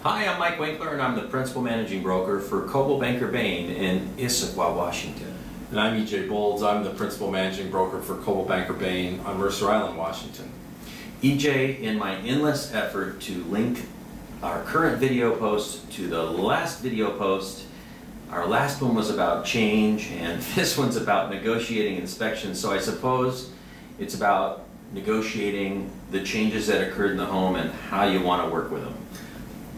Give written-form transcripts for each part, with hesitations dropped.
Hi, I'm Mike Winkler, and I'm the Principal Managing Broker for Coldwell Banker Bain in Issaquah, Washington. And I'm E.J. Bolds. I'm the Principal Managing Broker for Coldwell Banker Bain on Mercer Island, Washington. EJ, in my endless effort to link our current video post to the last video post, our last one was about change, and this one's about negotiating inspections. So I suppose it's about negotiating the changes that occurred in the home and how you want to work with them.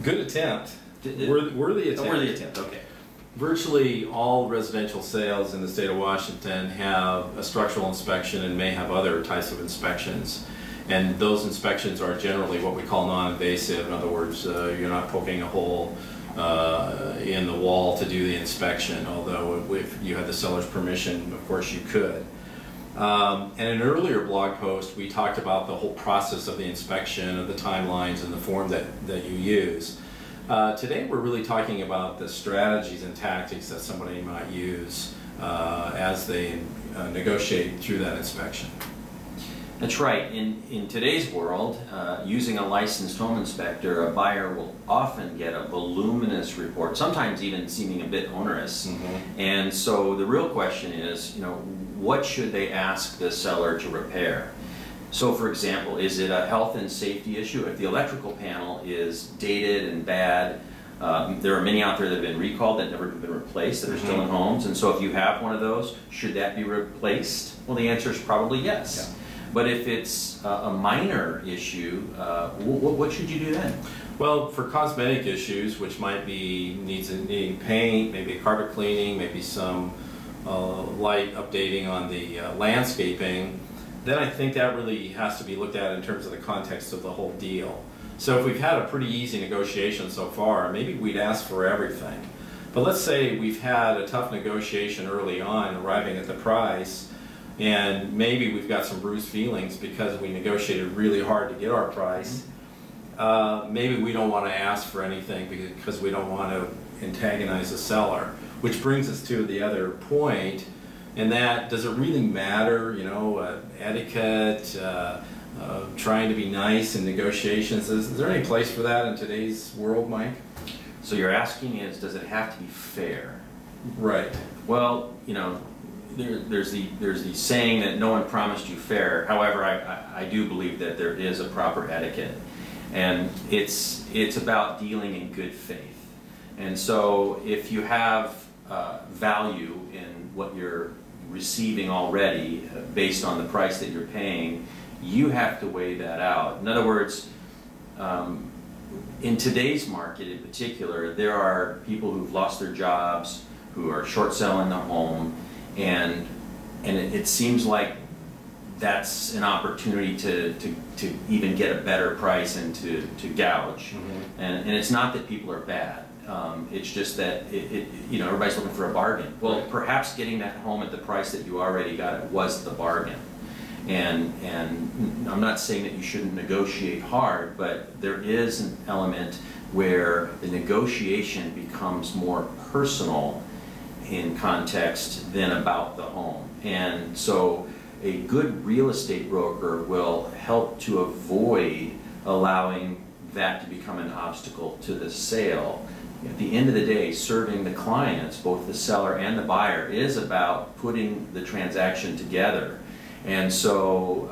Good attempt. Worthy attempt. Worthy attempt, okay. Virtually all residential sales in the state of Washington have a structural inspection and may have other types of inspections. And those inspections are generally what we call non-invasive. In other words, you're not poking a hole in the wall to do the inspection, although if you had the seller's permission, of course you could. And in an earlier blog post, we talked about the whole process of the inspection, of the timelines, and the form that you use. Today we're really talking about the strategies and tactics that somebody might use as they negotiate through that inspection. That's right. In today's world, using a licensed home inspector, a buyer will often get a voluminous report, sometimes even seeming a bit onerous. Mm-hmm. And so the real question is, what should they ask the seller to repair? So for example, is it a health and safety issue? If the electrical panel is dated and bad, there are many out there that have been recalled that never have been replaced, that are still in homes. And so if you have one of those, should that be replaced? Well, the answer is probably yes. Yeah. But if it's a minor issue, what should you do then? Well, for cosmetic issues, which might be needing paint, maybe a carpet cleaning, maybe some light updating on the landscaping, then I think that really has to be looked at in terms of the context of the whole deal. So if we've had a pretty easy negotiation so far, maybe we'd ask for everything. But let's say we've had a tough negotiation early on, arriving at the price, and maybe we've got some bruised feelings because we negotiated really hard to get our price. Maybe we don't want to ask for anything because we don't want to antagonize the seller. Which brings us to the other point, and that, does it really matter, etiquette, trying to be nice in negotiations? Is there any place for that in today's world, Mike? So you're asking is, does it have to be fair? Right. Well, there's the saying that no one promised you fair. However, I do believe that there is a proper etiquette, and it's about dealing in good faith. And so if you have value in what you're receiving already based on the price that you're paying, you have to weigh that out. In other words, in today's market in particular, there are people who've lost their jobs, who are short selling the home, and it seems like that's an opportunity to even get a better price and to gouge. Mm-hmm. And it's not that people are bad. It's just that everybody's looking for a bargain. Well, right. Perhaps getting that home at the price that you already got it was the bargain. And I'm not saying that you shouldn't negotiate hard, but there is an element where the negotiation becomes more personal in context than about the home. And so a good real estate broker will help to avoid allowing that to become an obstacle to the sale. At the end of the day, serving the clients, both the seller and the buyer, is about putting the transaction together. And so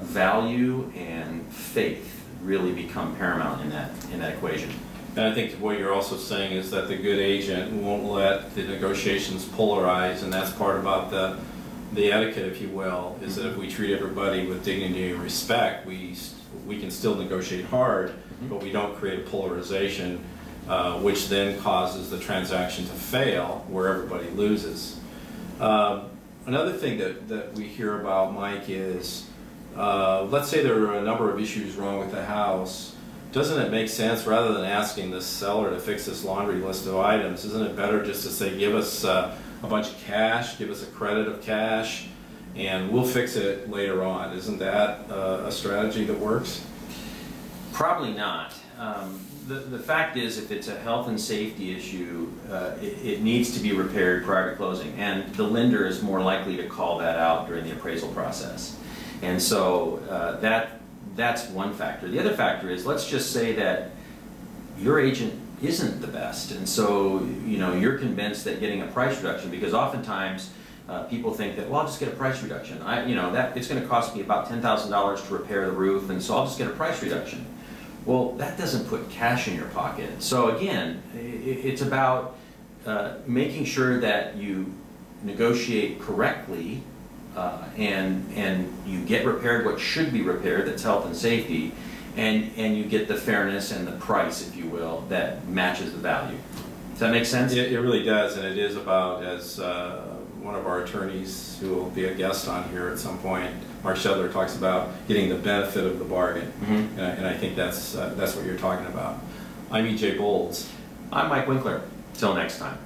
value and faith really become paramount in that equation. And I think what you're also saying is that the good agent won't let the negotiations polarize, and that's part about the etiquette, if you will, is that if we treat everybody with dignity and respect, we can still negotiate hard, but we don't create a polarization, which then causes the transaction to fail, where everybody loses. Another thing that we hear about, Mike, is let's say there are a number of issues wrong with the house. Doesn't it make sense, rather than asking the seller to fix this laundry list of items, isn't it better just to say, give us a bunch of cash, give us a credit of cash, and we'll fix it later on? Isn't that a strategy that works? Probably not. The fact is, if it's a health and safety issue, it needs to be repaired prior to closing, and the lender is more likely to call that out during the appraisal process. And so that's one factor. The other factor is, let's just say that your agent isn't the best, and so you're convinced that getting a price reduction, because oftentimes people think that, well, I'll just get a price reduction. That it's going to cost me about $10,000 to repair the roof, and so I'll just get a price reduction. Well, that doesn't put cash in your pocket. So again, it's about making sure that you negotiate correctly and you get repaired what should be repaired, that's health and safety, and you get the fairness and the price, if you will, that matches the value. Does that make sense? It really does, and it is about, as one of our attorneys who will be a guest on here at some point, Mark Shedler, talks about getting the benefit of the bargain. Mm-hmm. And I think that's what you're talking about. I'm E.J. Bowles. I'm Mike Winkler. Till next time.